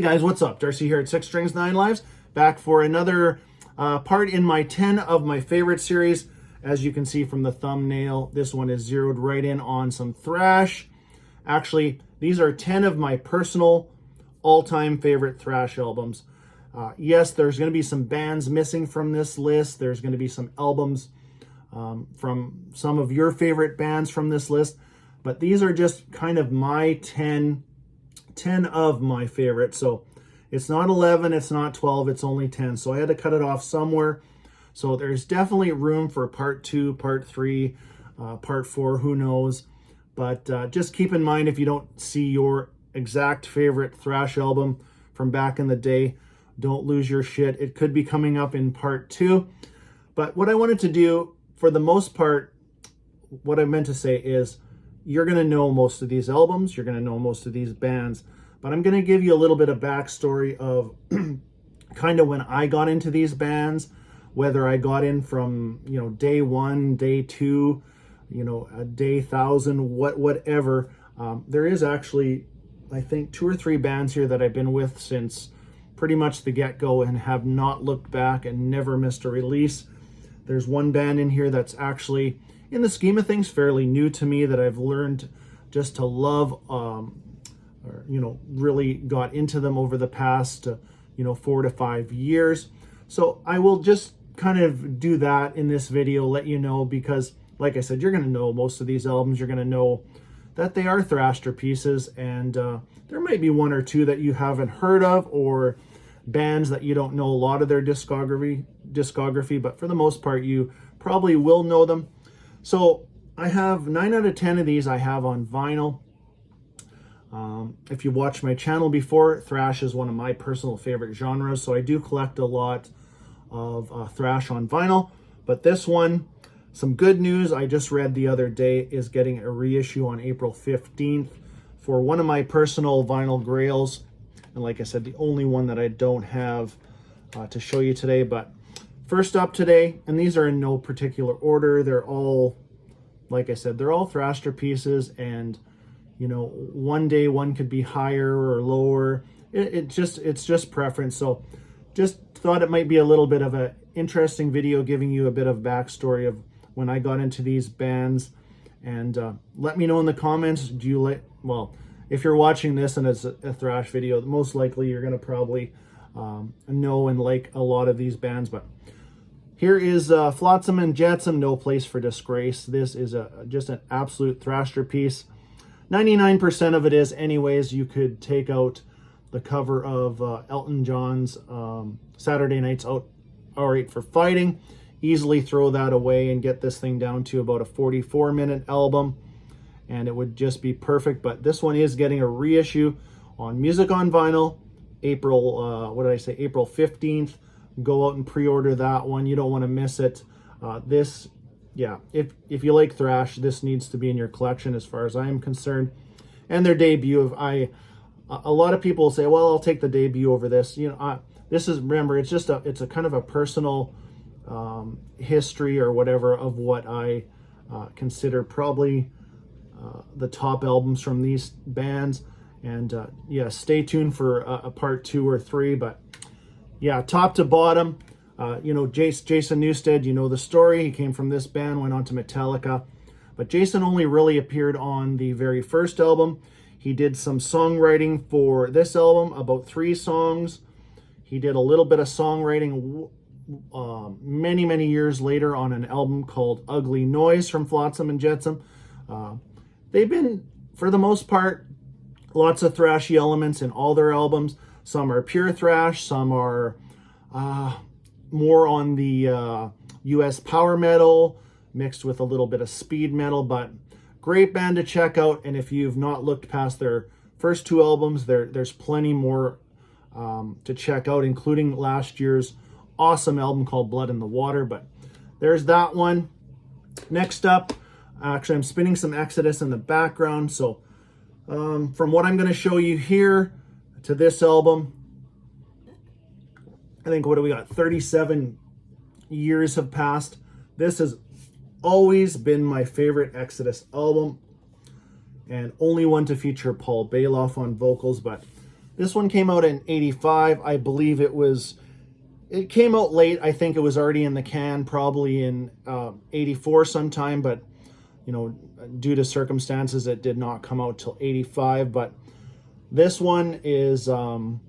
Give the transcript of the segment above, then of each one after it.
Hey guys, what's up? Darcy here at 6 Strings 9 Lives, back for another part in my 10 of my favorite series. As you can see from the thumbnail, this one is zeroed right in on some thrash. Actually, these are 10 of my personal all-time favorite thrash albums. Yes, there's going to be some bands missing from this list. There's going to be some albums from some of your favorite bands from this list. But these are just kind of my 10 of my favorites. So it's not 11, it's not 12, it's only 10. So I had to cut it off somewhere. So there's definitely room for part 2, part 3, part 4, who knows. But just keep in mind, if you don't see your exact favorite thrash album from back in the day, don't lose your shit. It could be coming up in part 2. But what I wanted to do, for the most part, what I meant to say is, you're going to know most of these albums, you're going to know most of these bands, but I'm going to give you a little bit of backstory of kind of when I got into these bands, whether I got in from, day 1, day 2, day 1,000, whatever. There is actually, I think, 2 or 3 bands here that I've been with since pretty much the get-go and have not looked back and never missed a release. There's one band in here that's actually, in the scheme of things, fairly new to me, that I've learned just to love, really got into them over the past, 4 to 5 years. So I will just kind of do that in this video, let you know, because like I said, you're going to know most of these albums. You're going to know that they are thrasher pieces, and there might be 1 or 2 that you haven't heard of, or bands that you don't know a lot of their discography, but for the most part, you probably will know them. So I have 9 out of 10 of these I have on vinyl. If you watched my channel before, thrash is one of my personal favorite genres, so I do collect a lot of thrash on vinyl. But this one, some good news I just read the other day, is getting a reissue on April 15th for one of my personal vinyl grails. And like I said, the only one that I don't have to show you today. But first up today, and these are in no particular order, they're all, like I said, they're all thrasher pieces, and one day one could be higher or lower. It's just preference. So just thought it might be a little bit of an interesting video, giving you a bit of backstory of when I got into these bands. And let me know in the comments, do you like, well, if you're watching this and it's a thrash video, most likely you're going to probably know and like a lot of these bands. But here is Flotsam and Jetsam, No Place for Disgrace. This is just an absolute thrasher piece. 99% of it is anyways. You could take out the cover of Elton John's Saturday Night's Out Alright for Fighting, easily throw that away and get this thing down to about a 44-minute album, and it would just be perfect. But this one is getting a reissue on Music on Vinyl, April, April 15th. Go out and pre-order that one. You don't want to miss it. If you like thrash, this needs to be in your collection as far as I am concerned. And their debut of a lot of people say, well, I'll take the debut over this. This is, remember, it's a kind of a personal history or whatever of what I consider probably the top albums from these bands. And stay tuned for a part 2 or 3. But yeah, top to bottom, Jason Newsted, you know the story. He came from this band, went on to Metallica. But Jason only really appeared on the very first album. He did some songwriting for this album, about 3 songs. He did a little bit of songwriting many, many years later on an album called Ugly Noise from Flotsam and Jetsam. They've been, for the most part, lots of thrashy elements in all their albums. Some are pure thrash, some are more on the US power metal, mixed with a little bit of speed metal. But great band to check out, and if you've not looked past their first 2 albums, there's plenty more to check out, including last year's awesome album called Blood in the Water. But there's that one. Next up, actually I'm spinning some Exodus in the background, so from what I'm going to show you here to this album, I think, what do we got, 37 years have passed. This has always been my favorite Exodus album, and only one to feature Paul Bailoff on vocals. But This one came out in 85. I believe it came out late. I think it was already in the can probably in 84 sometime, but you know, due to circumstances, it did not come out till 85. But this one is, and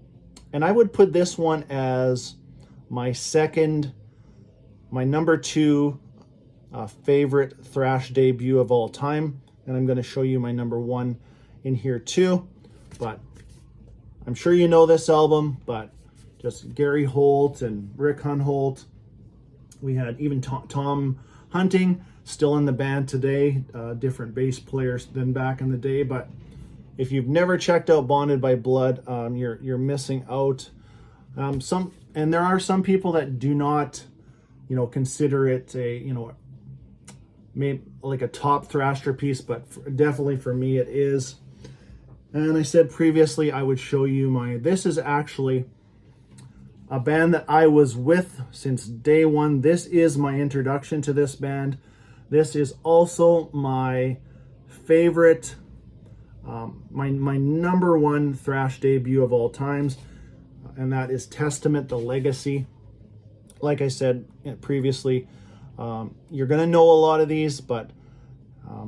I would put this one as my number 2 favorite thrash debut of all time. And I'm going to show you my number 1 in here too. But I'm sure you know this album, but just Gary Holt and Rick Hunholt. We had even Tom Hunting still in the band today, different bass players than back in the day. But if you've never checked out Bonded by Blood, you're missing out. And there are some people that do not, you know, consider it a, you know, maybe like a top thrasher piece, but definitely for me it is. And I said previously I would show you this is actually a band that I was with since day one. This is my introduction to this band. This is also my favorite, my number 1 thrash debut of all times, and that is Testament, The Legacy. Like I said previously, you're going to know a lot of these, but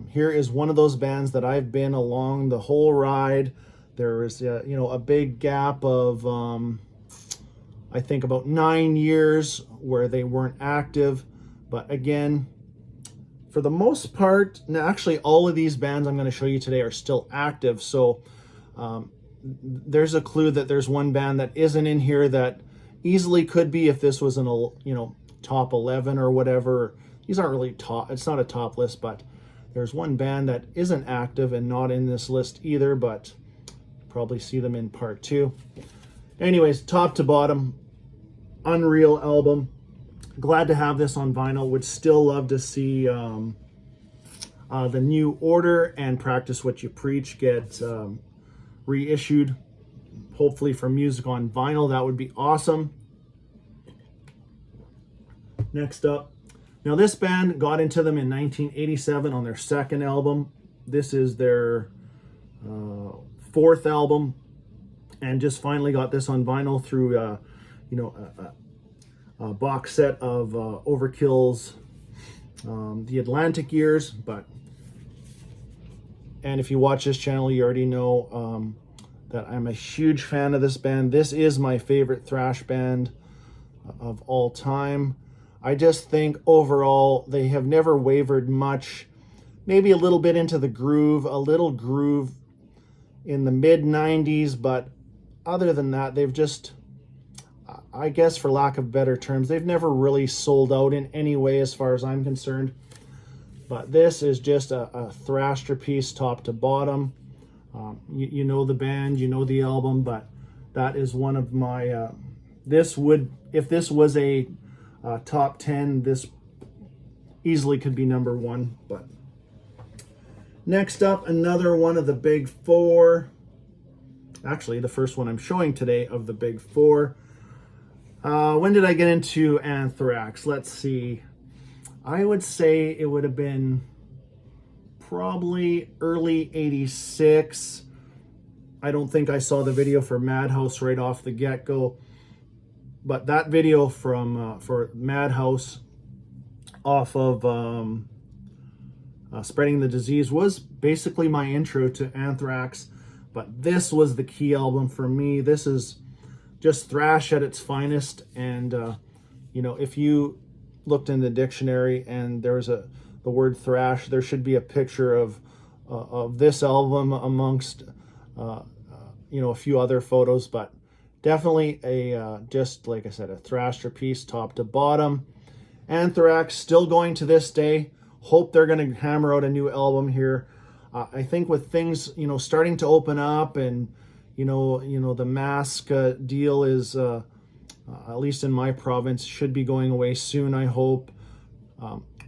here is one of those bands that I've been along the whole ride. There was, you know, a big gap of, I think about 9 years where they weren't active. But again, for the most part, actually all of these bands I'm going to show you today are still active. So there's a clue that there's one band that isn't in here that easily could be if this was you know, top 11 or whatever. These aren't really top, it's not a top list, but there's one band that isn't active and not in this list either, but probably see them in part 2. Anyways, top to bottom, unreal album. Glad to have this on vinyl. Would still love to see the New Order and Practice What You Preach get reissued, hopefully for music on vinyl. That would be awesome. Next up, now this band got into them in 1987 on their second album. This is their 4th album, and just finally got this on vinyl through you know, a box set of Overkill's The Atlantic Years. And if you watch this channel, you already know that I'm a huge fan of this band. This is my favorite thrash band of all time. I just think overall they have never wavered much. Maybe a little bit into the groove, a little groove in the mid 90s, but other than that, they've just, I guess for lack of better terms, they've never really sold out in any way as far as I'm concerned. But this is just a thrasher piece top to bottom. You know the band, you know the album, but that is one of my, if this was a top 10, this easily could be number 1. But next up, another one of the big 4. Actually, the first one I'm showing today of the big 4. When did I get into Anthrax? Let's see. I would say it would have been probably early 86. I don't think I saw the video for Madhouse right off the get-go. But that video from for Madhouse off of Spreading the Disease was basically my intro to Anthrax. But this was the key album for me. This is just thrash at its finest. And, you know, if you looked in the dictionary and there was the word thrash, there should be a picture of this album amongst, you know, a few other photos. But definitely just like I said, a thrasher piece top to bottom. Anthrax still going to this day. Hope they're going to hammer out a new album here. I think with things, you know, starting to open up, and you know the mask deal is at least in my province should be going away soon. I hope.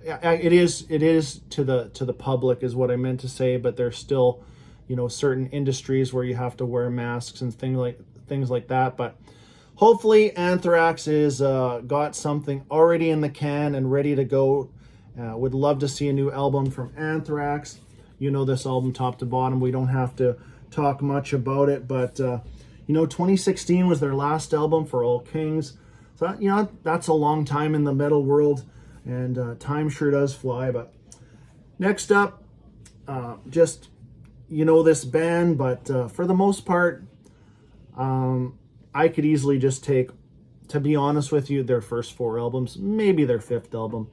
It is to the public is what I meant to say, but there's still, you know, certain industries where you have to wear masks and things like that. But hopefully Anthrax is got something already in the can and ready to go. Would love to see a new album from Anthrax. You know this album top to bottom. We don't have to talk much about it, but 2016 was their last album, For All Kings. So, that's a long time in the metal world, and time sure does fly. But next up, just, this band, but for the most part, I could easily just take, to be honest with you, their first 4 albums, maybe their 5th album.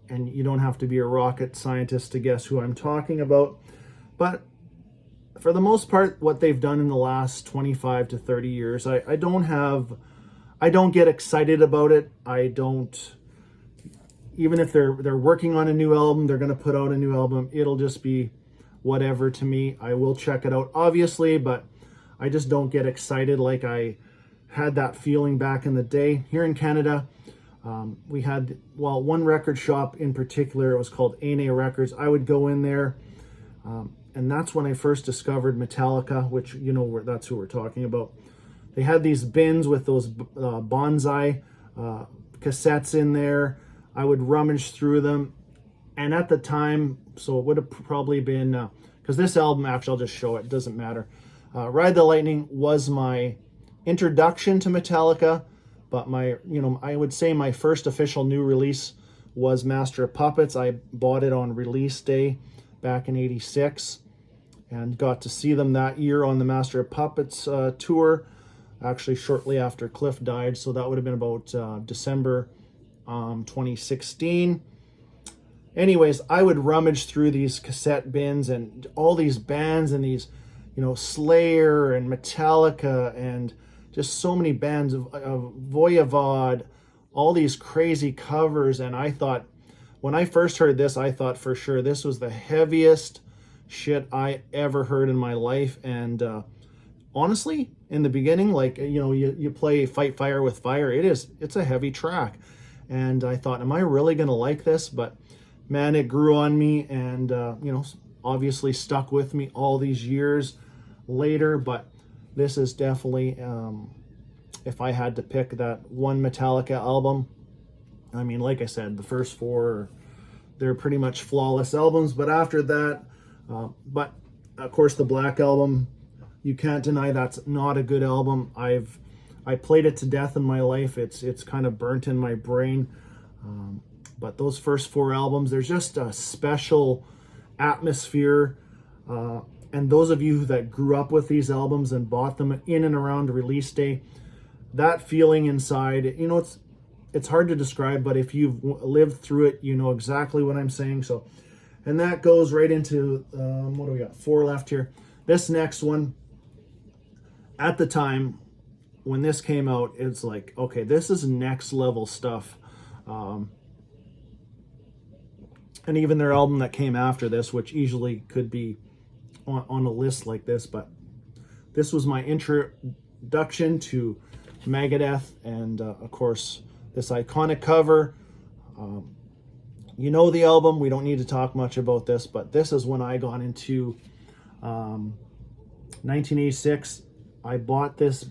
And you don't have to be a rocket scientist to guess who I'm talking about. But for the most part, what they've done in the last 25 to 30 years, I don't get excited about it. I don't, even if they're working on a new album, they're going to put out a new album, it'll just be whatever to me. I will check it out, obviously, but I just don't get excited like I had that feeling back in the day. Here in Canada, we had, one record shop in particular. It was called ANA Records. I would go in there, and that's when I first discovered Metallica, which, that's who we're talking about. They had these bins with those bonsai cassettes in there. I would rummage through them. And at the time, so it would have probably been, because this album, actually, I'll just show it, doesn't matter. Ride the Lightning was my introduction to Metallica, but I would say my first official new release was Master of Puppets. I bought it on release day back in '86 and got to see them that year on the Master of Puppets tour, actually shortly after Cliff died. So that would have been about December 2016. Anyways, I would rummage through these cassette bins and all these bands and these, Slayer and Metallica and just so many bands of Voivod, all these crazy covers. And I thought, when I first heard this, I thought for sure this was the heaviest shit I ever heard in my life. And honestly, in the beginning, like, you play Fight Fire with Fire, it's a heavy track. And I thought, am I really going to like this? But man, it grew on me and, obviously stuck with me all these years later. But this is definitely, if I had to pick that one Metallica album, I mean, like I said, the first 4, they're pretty much flawless albums. But after that, but of course the Black Album, you can't deny that's not a good album. I played it to death in my life. It's kind of burnt in my brain. But those first 4 albums, there's just a special atmosphere. And those of you that grew up with these albums and bought them in and around release day, that feeling inside, it's hard to describe, but if you've lived through it, you know exactly what I'm saying. So, and that goes right into, what do we got? 4 left here. This next one, at the time when this came out, it's like, okay, this is next level stuff. And even their album that came after this, which easily could be on a list like this, but this was my introduction to Megadeath, and of course this iconic cover. The album, we don't need to talk much about this, but this is when I got into 1986. I bought this,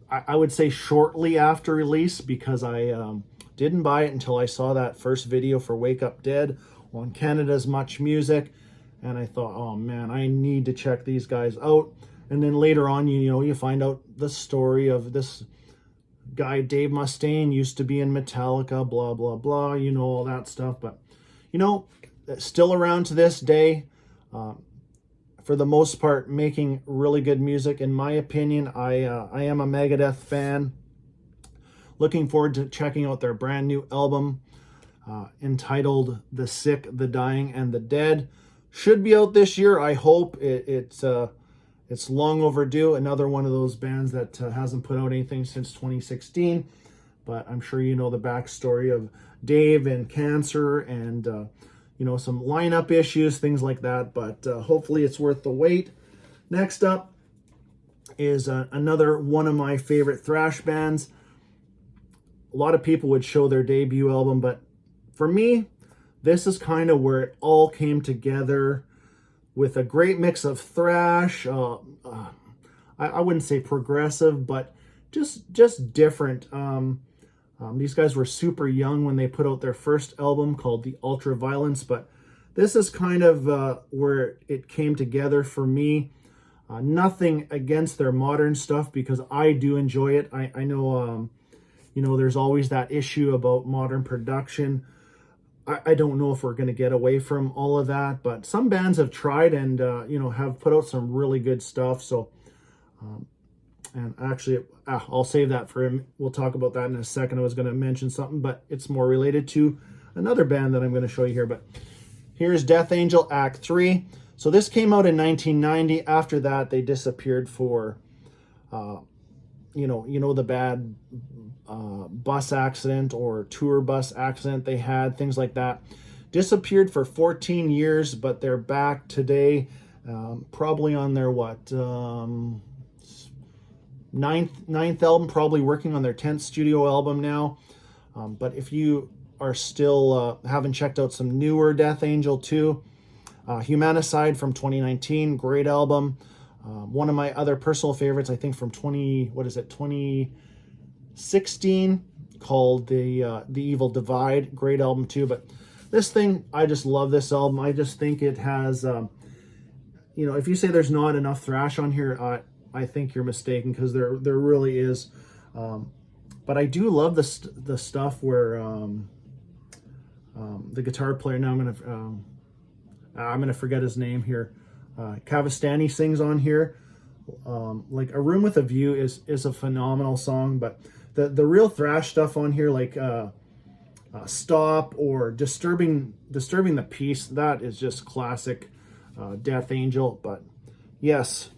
I would say shortly after release, because I didn't buy it until I saw that first video for Wake Up Dead on Canada's Much Music. And I thought, oh man, I need to check these guys out. And then later on, you find out the story of this guy, Dave Mustaine, used to be in Metallica, blah, blah, blah, all that stuff. But, still around to this day, for the most part, making really good music. In my opinion, I am a Megadeth fan. Looking forward to checking out their brand new album entitled The Sick, the Dying, and the Dead. Should be out this year. I hope. It's long overdue. Another one of those bands that hasn't put out anything since 2016. But I'm sure you know the backstory of Dave and cancer and, some lineup issues, things like that. But hopefully it's worth the wait. Next up is another one of my favorite thrash bands. A lot of people would show their debut album, but for me, this is kind of where it all came together with a great mix of thrash. I wouldn't say progressive, but just different. These guys were super young when they put out their first album called The Ultraviolence, but this is kind of where it came together for me. Nothing against their modern stuff, because I do enjoy it. I know, you know, there's always that issue about modern production. I don't know if we're going to get away from all of that, but some bands have tried and, you know, have put out some really good stuff. So, and actually, I'll save that for him. We'll talk about that in a second. I was going to mention something, but it's more related to another band that I'm going to show you here. But here's Death Angel Act 3. So this came out in 1990. After that, they disappeared for, you know, the bad bus accident or tour bus accident they had, things like that. Disappeared for 14 years, but they're back today, probably on their ninth album, probably working on their 10th studio album now. But if you are still haven't checked out some newer Death Angel too, Humanicide from 2019, great album. One of my other personal favorites, I think from 2016, called the Evil Divide, great album too. But this thing, I just love this album. I just think it has, you know, if you say there's not enough thrash on here, I think you're mistaken, because there really is. But I do love the stuff where the guitar player, now I'm gonna forget his name here. Kavastani sings on here. Like A Room with a View is a phenomenal song, but the real thrash stuff on here, like Stop or Disturbing the Peace, that is just classic Death Angel. But yes,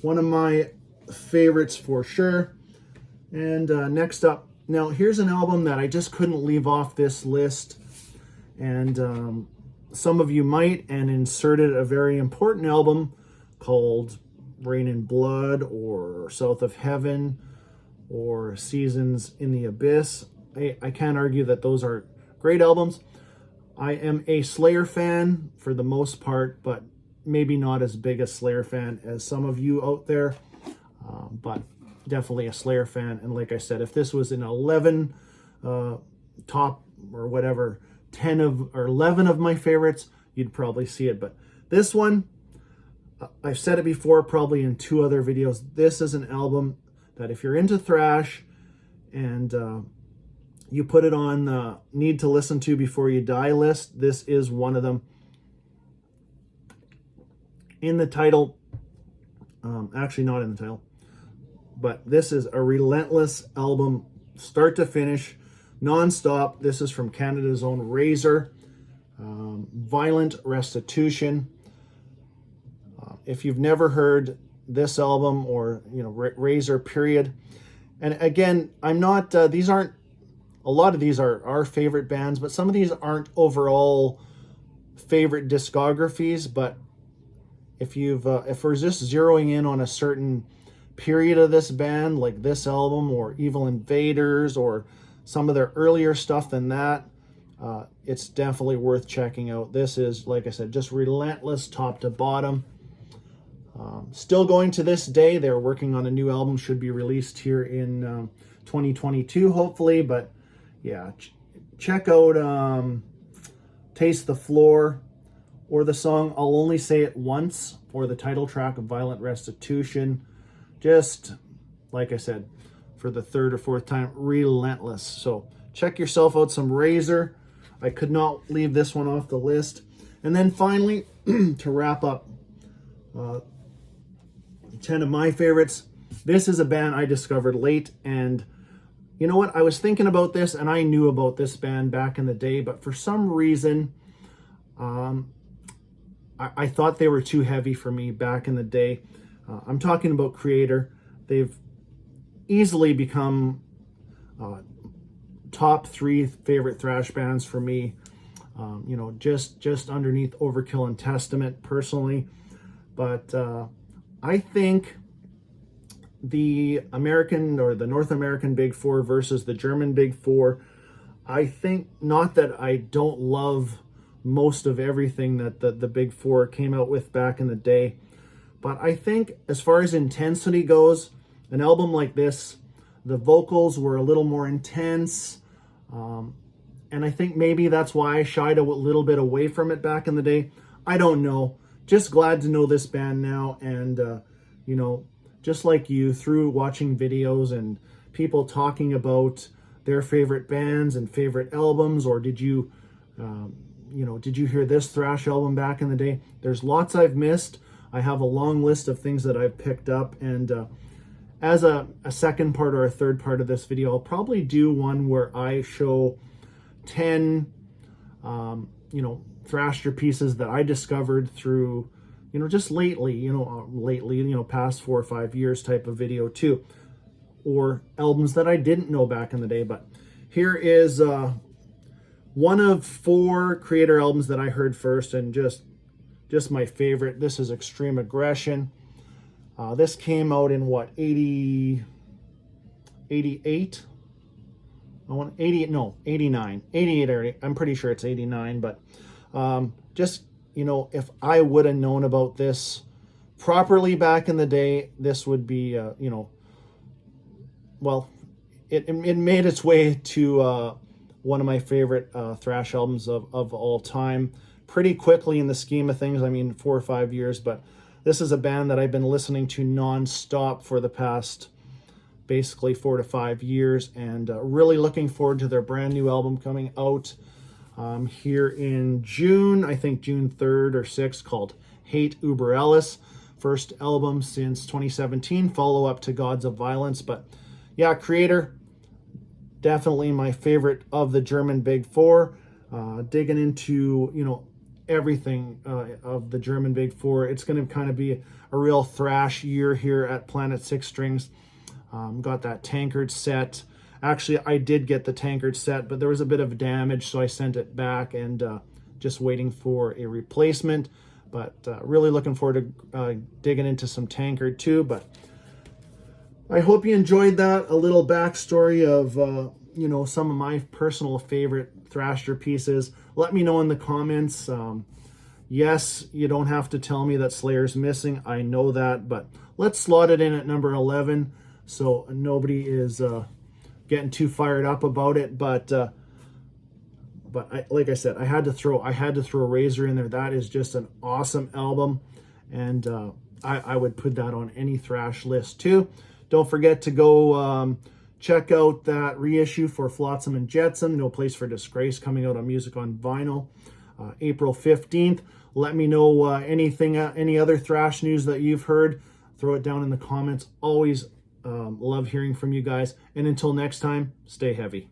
one of my favorites for sure. And next up, now here's an album that I just couldn't leave off this list, and some of you might, and inserted a very important album called Rain and Blood or South of Heaven or Seasons in the Abyss. I can't argue that those are great albums. I am a Slayer fan for the most part, but maybe not as big a Slayer fan as some of you out there, but definitely a Slayer fan. And like I said, if this was in 11 top or whatever, 10 of or 11 of my favorites, you'd probably see it. But this one, I've said it before, probably in 2 other videos, this is an album that if you're into thrash and you put it on the need to listen to before you die list, this is one of them. In the title, actually not in the title, but this is a relentless album, start to finish, non-stop. This is from Canada's own Razor, Violent Restitution. If you've never heard this album, or you know, Razor period, and again, I'm not, these aren't, a lot of these are our favorite bands, but some of these aren't overall favorite discographies. But if we're just zeroing in on a certain period of this band, like this album or Evil Invaders or some of their earlier stuff than that, it's definitely worth checking out. This is, like I said, just relentless top to bottom. Still going to this day. They're working on a new album, should be released here in 2022, hopefully. But yeah, check out Taste the Floor, or the song I'll Only Say It Once, or the title track of Violent Restitution. Just, like I said, for the 3rd or 4th time, relentless. So check yourself out some Razor. I could not leave this one off the list. And then finally, to wrap up, 10 of my favorites. This is a band I discovered late, and you know what? I was thinking about this, and I knew about this band back in the day, but for some reason, I thought they were too heavy for me back in the day. I'm talking about Creator. They've easily become top 3 favorite thrash bands for me. You know, just underneath Overkill and Testament personally. But I think the American or the North American Big Four versus the German Big Four, I think, not that I don't love most of everything that the Big Four came out with back in the day, but I think as far as intensity goes, an album like this, the vocals were a little more intense, and I think maybe that's why I shied a little bit away from it back in the day. I don't know. Just glad to know this band now, and you know, just like you, through watching videos and people talking about their favorite bands and favorite albums, or did you, did you hear this thrash album back in the day? There's lots I've missed. I have a long list of things that I've picked up, and as a second part or a third part of this video, I'll probably do one where I show 10, thrasher pieces that I discovered through, just lately, past 4 or 5 years type of video too, or albums that I didn't know back in the day. But here is one of 4 Creator albums that I heard first, and just my favorite. This is Extreme Aggression. This came out in what, 88? 89. 88 already. I'm pretty sure it's 89, but if I would have known about this properly back in the day, this would be, it made its way to one of my favorite thrash albums of all time pretty quickly in the scheme of things. I mean, 4 or 5 years, but this is a band that I've been listening to non-stop for the past basically 4 to 5 years, and really looking forward to their brand new album coming out here in June, I think June 3rd or 6th, called Hate Uber Ellis. First album since 2017, follow-up to Gods of Violence. But yeah, Creator, definitely my favorite of the German Big Four. Digging into, everything of the German Big Four. It's going to kind of be a real thrash year here at Planet Six Strings. Got that Tankard set. Actually, I did get the Tankard set, but there was a bit of damage, so I sent it back, and just waiting for a replacement. But really looking forward to digging into some Tankard too. But I hope you enjoyed that. A little backstory of some of my personal favorite thrasher pieces. Let me know in the comments. Yes, you don't have to tell me that Slayer's missing. I know that, but let's slot it in at number 11 so nobody is getting too fired up about it. But like I said, I had to throw Razor in there. That is just an awesome album, and I would put that on any thrash list too. Don't forget to go check out that reissue for Flotsam and Jetsam, No Place for Disgrace, coming out on Music on Vinyl, April 15th. Let me know any other thrash news that you've heard. Throw it down in the comments. Always love hearing from you guys. And until next time, stay heavy.